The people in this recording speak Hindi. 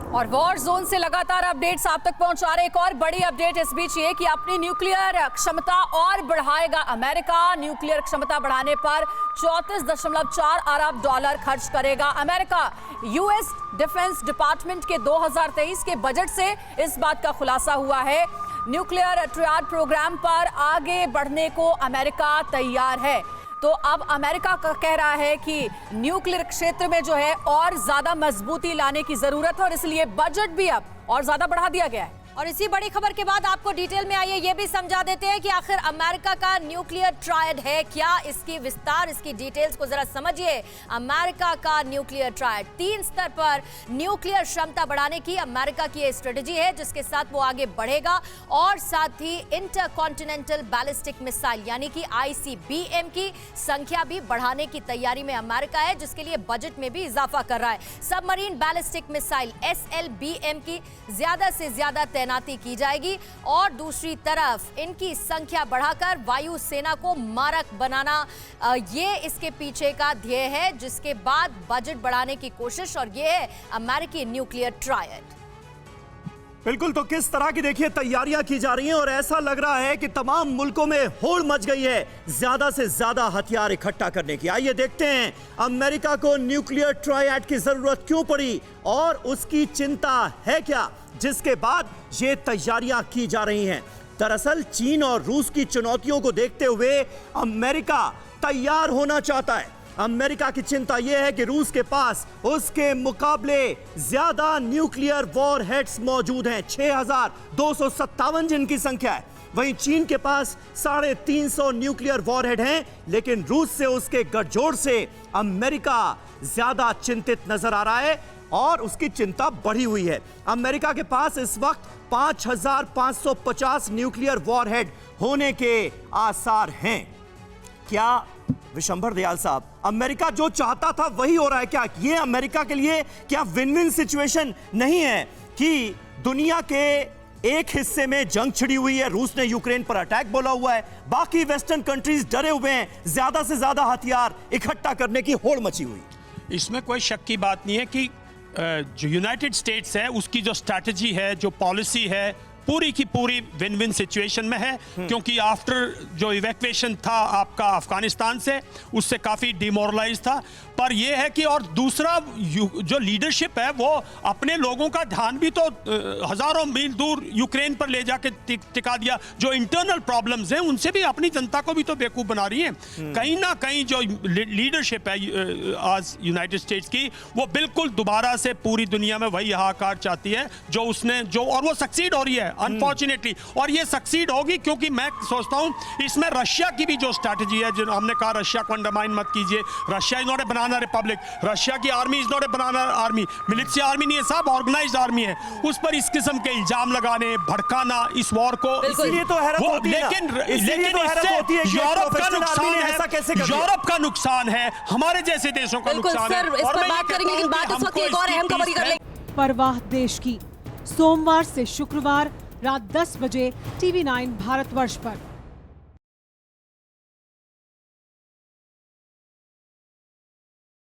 और वॉर जोन से लगातार अपडेट्स आप तक पहुंचा रहे। एक और बड़ी अपडेट इस बीच ये कि अपनी न्यूक्लियर क्षमता और बढ़ाएगा अमेरिका। न्यूक्लियर क्षमता बढ़ाने पर 34.4 अरब डॉलर खर्च करेगा अमेरिका। यूएस डिफेंस डिपार्टमेंट के 2023 के बजट से इस बात का खुलासा हुआ है। न्यूक्लियर ट्रायड प्रोग्राम पर आगे बढ़ने को अमेरिका तैयार है। तो अब अमेरिका का कह रहा है कि न्यूक्लियर क्षेत्र में जो है और ज्यादा मजबूती लाने की जरूरत है और इसलिए बजट भी अब और ज्यादा बढ़ा दिया गया है। और इसी बड़ी खबर के बाद आपको डिटेल में आइए ये भी समझा देते हैं कि आखिर अमेरिका का न्यूक्लियर ट्रायड है क्या, इसकी विस्तार, इसकी डिटेल्स को जरा समझिए। अमेरिका का न्यूक्लियर ट्रायड 3 स्तर पर न्यूक्लियर क्षमता बढ़ाने की अमेरिका की ये स्ट्रेटजी है जिसके साथ वो आगे बढ़ेगा और साथ ही इंटरकॉन्टिनेंटल बैलिस्टिक मिसाइल यानी कि ICBM की संख्या भी बढ़ाने की तैयारी में अमेरिका है, जिसके लिए बजट में भी इजाफा कर रहा है। सबमरीन बैलिस्टिक मिसाइल SLBM की ज्यादा से ज्यादा तैनाती की जाएगी और दूसरी तरफ इनकी संख्या बढ़ाकर वायु सेना को मारक बनाना, ये इसके पीछे का ध्येय है, जिसके बाद बजट बढ़ाने की कोशिश, और ये है अमेरिकी न्यूक्लियर ट्रायड। बिल्कुल, तो किस तरह की देखिए तैयारियां की जा रही हैं और ऐसा लग रहा है कि तमाम मुल्कों में होड़ मच गई है ज्यादा से ज्यादा हथियार इकट्ठा करने की। आइए देखते हैं अमेरिका को न्यूक्लियर ट्रायड की जरूरत क्यों पड़ी और उसकी चिंता है क्या, जिसके बाद ये तैयारियां की जा रही हैं। दरअसल चीन और रूस की चुनौतियों को देखते हुए अमेरिका तैयार होना चाहता है। अमेरिका की चिंता यह है कि रूस के पास उसके मुकाबले ज्यादा न्यूक्लियर वॉर हेड्स मौजूद हैं, 6257 जिनकी संख्या है। वहीं चीन के पास 350 न्यूक्लियर वॉर हेड हैं, लेकिन रूस से उसके गठजोड़ से अमेरिका ज्यादा चिंतित नजर आ रहा है और उसकी चिंता बढ़ी हुई है। अमेरिका के पास इस वक्त 5550 न्यूक्लियर वॉरहेड होने के आसार हैं। क्या विशंबर दयाल साहब, अमेरिका जो चाहता था वही हो रहा है क्या? ये अमेरिका के लिए क्या विन विन सिचुएशन नहीं है कि दुनिया के एक हिस्से में जंग छिड़ी हुई है, रूस ने यूक्रेन पर अटैक बोला हुआ है, बाकी वेस्टर्न कंट्रीज डरे हुए हैं, ज्यादा से ज्यादा हथियार इकट्ठा करने की होड़ मची हुई? इसमें कोई शक की बात नहीं है कि जो यूनाइटेड स्टेट्स है उसकी जो स्ट्रैटेजी है, जो पॉलिसी है, पूरी की पूरी विन विन सिचुएशन में है। क्योंकि आफ्टर जो इवैक्यूएशन था आपका अफगानिस्तान से, उससे काफ़ी डिमोरलाइज था। पर यह है कि और दूसरा जो लीडरशिप है वो अपने लोगों का ध्यान भी तो हज़ारों मील दूर यूक्रेन पर ले जाके टिका दिया। जो इंटरनल प्रॉब्लम्स हैं उनसे भी अपनी जनता को भी तो बेवकूफ़ बना रही है। कहीं ना कहीं जो लीडरशिप है आज यूनाइटेड स्टेट्स की, वो बिल्कुल दोबारा से पूरी दुनिया में वही हाहाकार चाहती है जो उसने और वो सक्सीड हो रही है अनफॉर्चुनेटली। और ये सक्सीड होगी क्योंकि मैं सोचता हूं इसमें रशिया की भी जो स्ट्रैटेजी है, जो हमने कहा रशिया को अंडरमाइन मत कीजिए, Russia is not a banana republic, Russia की army is not a banana army, military army नहीं है साहब, ऑर्गेनाइज्ड आर्मी है। उस पर इस किस्म के इल्जाम लगाने, भड़काना इस वॉर को, इसलिए तो हैरत होती है। लेकिन इससे यूरोप का नुकसान है, यूरोप का नुकसान है, हमारे जैसे देशों का नुकसान है। इस पर बात करेंगे, लेकिन बात इस वक्त एक और अहम खबर कर लेंगे। परवाह देश की, सोमवार से शुक्रवार रात 10 बजे TV9 भारतवर्ष पर।